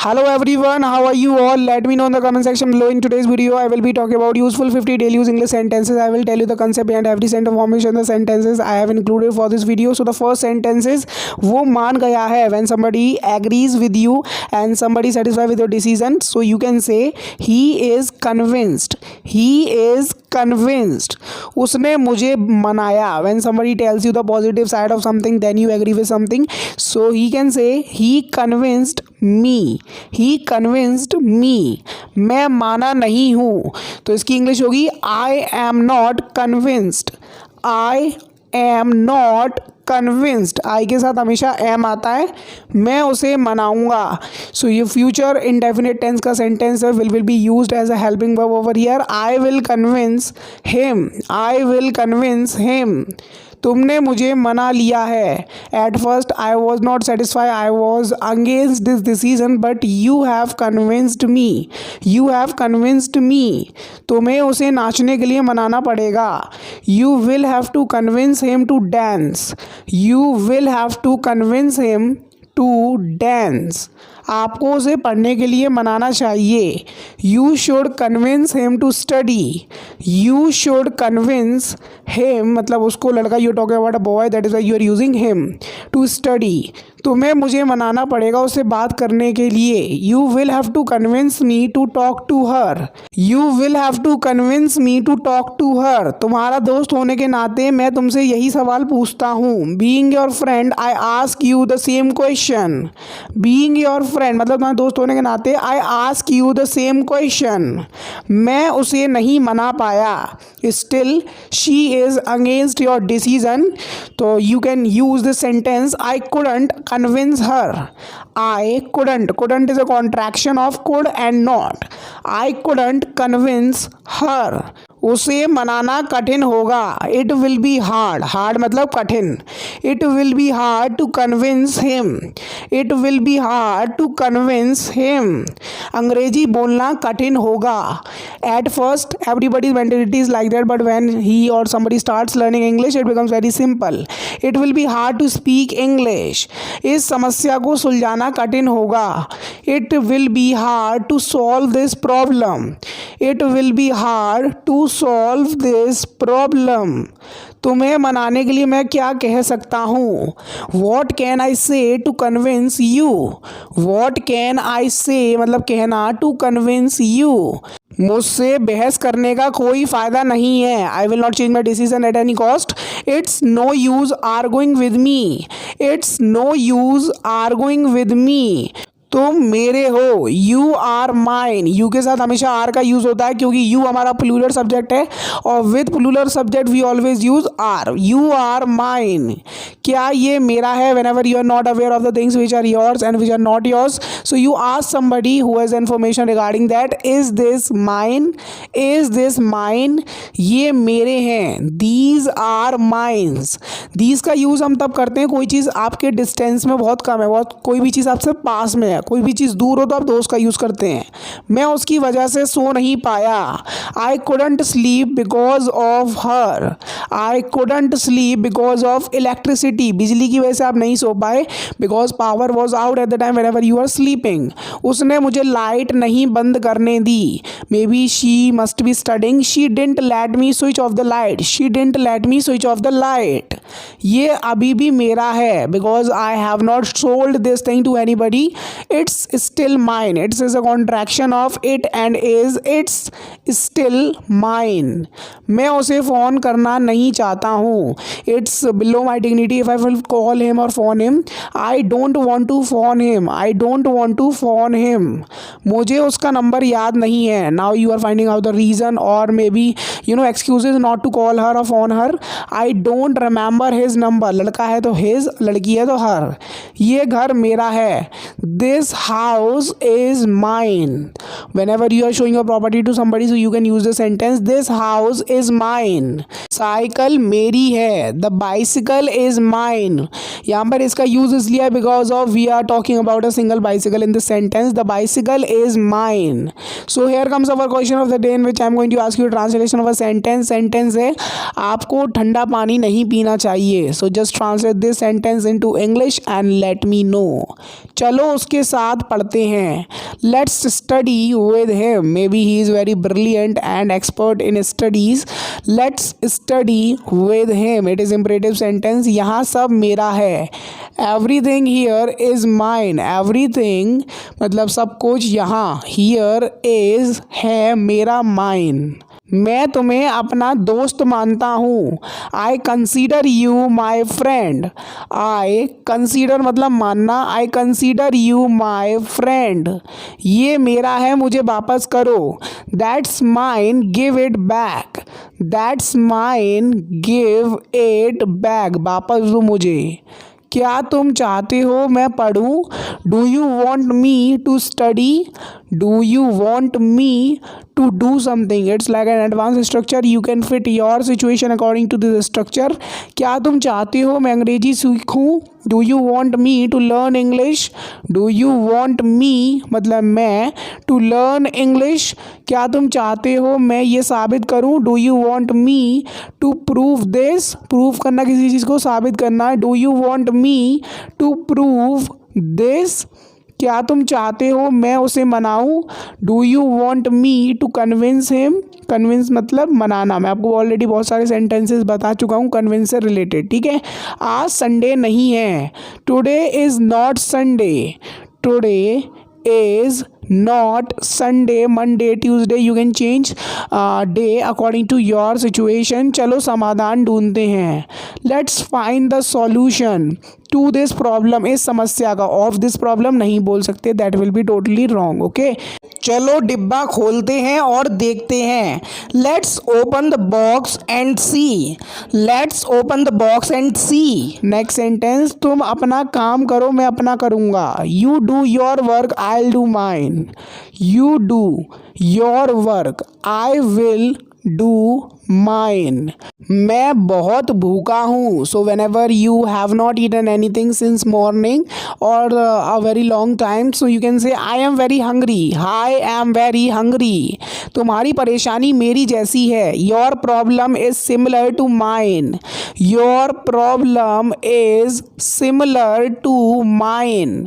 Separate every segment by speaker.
Speaker 1: Hello everyone, how are you all? Let me know in the comment section below. In today's video, I will be talking about useful 50 daily use English sentences. I will tell you the concept behind every sentence formation, the sentences I have included for this video. So the first sentence is वो मान गया है. When somebody agrees with you and somebody satisfied with your decision, so you can say he is convinced. He is convinced. उसने मुझे मनाया. When somebody tells you the positive side of something, then you agree with something. So he can say he convinced me. He convinced me. मैं माना नहीं हूँ, तो इसकी English होगी I am not convinced. I am not convinced. I के साथ हमेशा am आता है. मैं उसे मनाऊंगा. So ये future indefinite tense का sentence will be used as a helping verb over here. I will convince him. I will convince him. तुमने मुझे मना लिया है. At first I was not satisfied. I was against this decision, but you have convinced me. You have convinced me. तुम्हें उसे नाचने के लिए मनाना पड़ेगा. You will have to convince him to dance. You will have to convince him to dance. आपको उसे पढ़ने के लिए मनाना चाहिए. You should convince him to study. You should convince him, मतलब उसको लड़का, you talking about a boy, that is why you are using him, to study. तुम्हें मुझे मनाना पड़ेगा उससे बात करने के लिए. You will have to convince me to talk to her. You will have to convince me to talk to her. तुम्हारा दोस्त होने के नाते मैं तुमसे यही सवाल पूछता हूँ. Being your friend, I ask you the same question. Being your friend मतलब तुम्हारे दोस्त होने के नाते I ask you the same question. मैं उसे नहीं मना पाया. Still she is against your decision. तो you can use the sentence I couldn't convince her. I couldn't. Couldn't is a contraction of could and not. I couldn't convince her. उसे मनाना कठिन होगा. It will be hard. Hard मतलब कठिन. It will be hard to convince him. It will be hard to convince him. अंग्रेजी बोलना कठिन होगा. At first everybody's mentality is like that, but when he or somebody starts learning English, it becomes very simple. It will be hard to speak English. इस समस्या को सुलझाना कठिन होगा. It will be hard to solve this problem. It will be hard to solve this problem. तुम्हें मनाने के लिए मैं क्या कह सकता हूँ. What can I say to convince you? What can I say मतलब कहना, to convince you. मुझसे बहस करने का कोई फ़ायदा नहीं है. I will not change my decision at any cost. It's no use arguing with me. It's no use arguing with me. तुम मेरे हो. You are mine. यू के साथ हमेशा आर का यूज़ होता है क्योंकि यू हमारा प्लूरल सब्जेक्ट है और with plural subject we always use are. You are mine. क्या ये मेरा है? Whenever you are not aware of the things which are yours and which are not yours, so you ask somebody who has information regarding that. Is this mine? Is this mine? ये मेरे हैं. These are mines. These का use हम तब करते हैं कोई चीज़ आपके डिस्टेंस में बहुत कम है, बहुत कोई भी चीज़ आपसे पास में है. कोई भी चीज़ दूर हो तो आप दोस्त का यूज़ करते हैं. मैं उसकी वजह से सो नहीं पाया. I couldn't sleep because of her. I couldn't sleep because of electricity. बिजली की वजह से आप नहीं सो पाए because power was out at the time whenever you are sleeping. उसने मुझे लाइट नहीं बंद करने दी. Maybe she must be studying. She didn't let me switch off the light. She didn't let me switch off the light. ये अभी भी मेरा है because I have not sold this thing to anybody. It's still mine. It's is a contraction of it and is. It's still mine. मैं उसे phone करना नहीं चाहता हूँ. It's below my dignity if I will call him or phone him. I don't want to phone him. I don't want to phone him. मुझे उसका number याद नहीं है. Now you are finding out the reason or maybe excuses not to call her or phone her. I don't remember his number. लड़का है तो his, लड़की है तो her. ये घर मेरा है. This house is mine. Whenever you are showing your property to somebody, so you can use the sentence this house is mine. Cycle मेरी है. The bicycle is mine. यहाँ पर इसका यूज इसलिए है because of we are talking about a single bicycle in the sentence. The bicycle is mine. So here comes our question of the day in which I am going to ask you translation of a sentence. Sentence है आपको ठंडा पानी नहीं पीना चाहिए. So just translate this sentence into English and let me know. चलो उसके साथ पढ़ते हैं। Let's study with him, may be he is very brilliant and expert in studies. Let's study with him, it is imperative sentence. यहाँ सब मेरा है। Everything here is mine, everything मतलब सब कुछ यहाँ, हियर इज़ है मेरा, माइन। मैं तुम्हें अपना दोस्त मानता हूँ। I consider you my friend, I consider मतलब मानना, I consider you my friend. ये मेरा है, मुझे वापस करो। That's mine, give it back, that's mine, give it back, वापस दो मुझे। क्या तुम चाहते हो मैं पढ़ूँ? Do you want me to study, do you want me to do something, it's like an advanced structure, you can fit your situation according to this structure। क्या तुम चाहते हो मैं अंग्रेजी सीखूं? Do you want me to learn English, do you want me मतलब मैं, to learn English। क्या तुम चाहते हो मैं ये साबित करूं? Do you want me to prove this, prove करना किसी चीज़ को, साबित करना। Do you want me to prove this। क्या तुम चाहते हो मैं उसे मनाऊं? Do you want me to convince him, convince मतलब मनाना। मैं आपको ऑलरेडी बहुत सारे सेंटेंसेस बता चुका हूँ कन्विंस से रिलेटेड, ठीक है। आज संडे नहीं है, today is not Sunday, today is not Sunday, Monday, Tuesday, you can change day according to your situation। चलो समाधान ढूंढते हैं। Let's find the solution to this problem, इस समस्या का। of this problem नहीं बोल सकते, that will be totally wrong, okay। चलो डिब्बा खोलते हैं और देखते हैं। Let's open the box and see, let's open the box and see। next sentence, तुम अपना काम करो मैं अपना करूँगा। You do your work, I'll do mine। You do your work, I will do mine। मैं बहुत भूखा हूँ। So whenever you have not eaten anything since morning or a very long time, so you can say I am very hungry, I am very hungry। तुम्हारी परेशानी मेरी जैसी है। Your problem is similar to mine, your problem is similar to mine।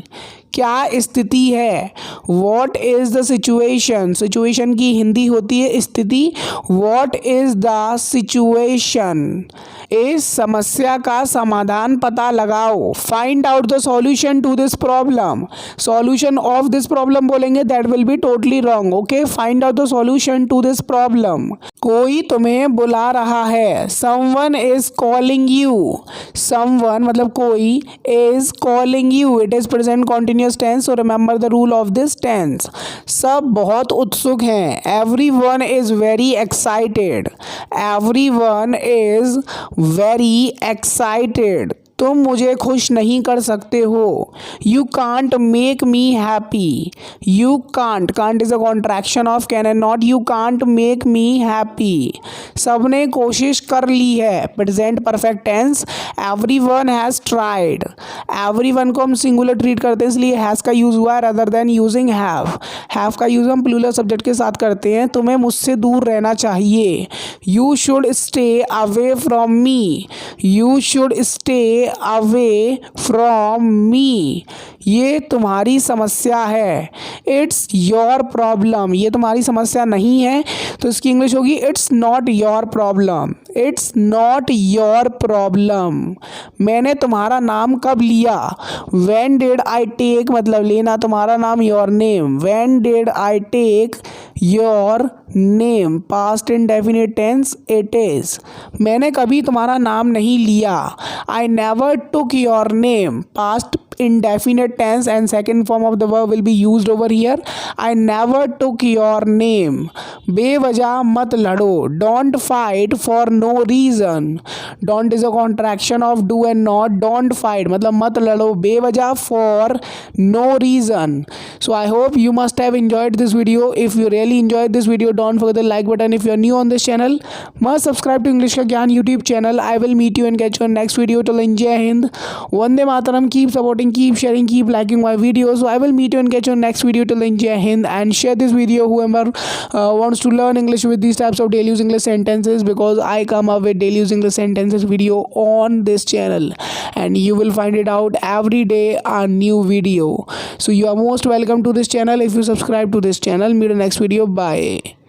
Speaker 1: क्या स्थिति है? What is the situation, situation की हिंदी होती है स्थिति। वॉट इज़ द सिचुएशन, इस समस्या का समाधान पता लगाओ। Find out the solution to this problem, solution of this problem बोलेंगे, that will be totally wrong, okay. Find out the solution to this problem. कोई तुम्हें बुला रहा है। Someone is calling you, someone मतलब कोई, is calling you, it is present continuous tense, so remember the rule of this tense. सब बहुत उत्सुक हैं। Everyone is very excited, everyone is very excited. तुम मुझे खुश नहीं कर सकते हो। You can't make me happy, you can't, can't is a contraction of can and not, you can't make me happy. सबने कोशिश कर ली है, present perfect tense. Everyone has tried, everyone को हम सिंगुलर ट्रीट करते हैं इसलिए हैज़ का यूज़ हुआ है rather than using have. Have का यूज़ हम प्लूरल सब्जेक्ट के साथ करते हैं। तुम्हें मुझसे दूर रहना चाहिए। You should stay away from me, you should stay away from me. ये तुम्हारी समस्या है। इट्स योर प्रॉब्लम, ये तुम्हारी समस्या नहीं है, तो इसकी इंग्लिश होगी it's not your problem, it's not your problem. मैंने तुम्हारा नाम कब लिया? व्हेन डिड आई टेक मतलब लेना तुम्हारा नाम, your name. When did I take your name, past indefinite tense it is. मैंने कभी तुम्हारा नाम नहीं लिया। I never took your name, past indefinite tense and second form of the verb will be used over here। I never took your name। बेवजह मत लड़ो। Don't fight for no reason। Don't is a contraction of do and not। Don't fight मतलब मत लड़ो बेवजह, for no reason। So I hope you must have enjoyed this video। If you really enjoyed this video, don't forget the like button। If you are new on this channel, must subscribe to English का ज्ञान YouTube channel। I will meet you and catch you on next video। Till then, जय Hind, Vande Mataram. Keep supporting, keep sharing, keep liking my videos। So I will meet you and catch you on next video। Till then, jai hind, and share this video whoever want wants to learn English with these types of daily use English sentences, because I come up with daily use English sentences video on this channel, and you will find it out every day a new video. So you are most welcome to this channel if you subscribe to this channel. Meet in the next video. Bye.